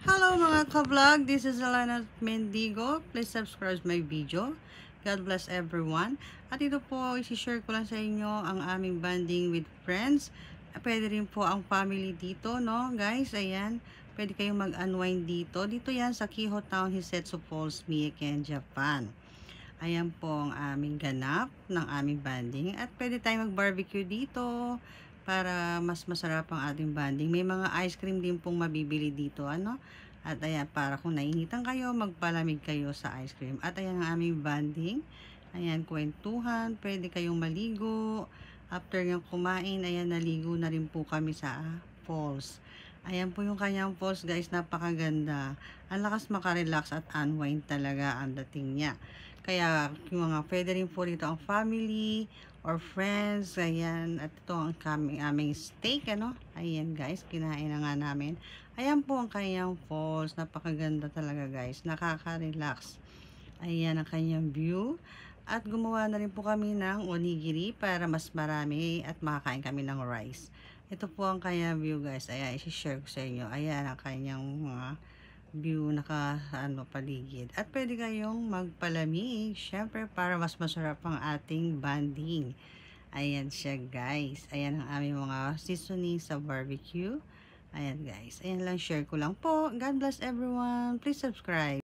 Hello mga ka-vlog, this is Elena Mendigo. Please subscribe my video. God bless everyone. At ito po, isi-share ko lang sa inyo ang aming bonding with friends. Pwede rin po ang family dito, no guys? Ayan, pwede kayong mag-unwind dito. Dito yan sa Kiho Town, Hisetsu Falls, Miyake, Japan. Ayan po ang aming ganap ng aming bonding. At pwede tayong mag-barbecue dito para mas masarap ang ating bonding. May mga ice cream din pong mabibili dito, ano? At ayan, para kung nainitan kayo, magpalamig kayo sa ice cream. At ayan ang aming bonding. Ayan, kwentuhan. Pwede kayong maligo. After niyang kumain, ayan, naligo na rin po kami sa falls. Ayan po yung kanyang falls, guys. Napakaganda. Ang lakas makarelax at unwind talaga ang dating niya. Kaya, yung mga pwede rin po dito ang family or friends. Ayan. At ito ang aming steak, ano? Ayan, guys. Kinain na nga namin. Ayan po ang kanyang falls. Napakaganda talaga, guys. Nakaka-relax. Ayan ang kanyang view. At gumawa na rin po kami ng onigiri para mas marami at makakain kami ng rice. Ito po ang kanyang view, guys. Ayan, isi-share ko sa inyo. Ayan ang kanyang mga view paligid. At pwede kayong magpalamig, syempre para mas masarap ang ating bonding. Ayan siya, guys. Ayan ang aming mga seasoning sa barbecue. Ayan, guys. Ayan lang, share ko lang po. God bless everyone. Please subscribe.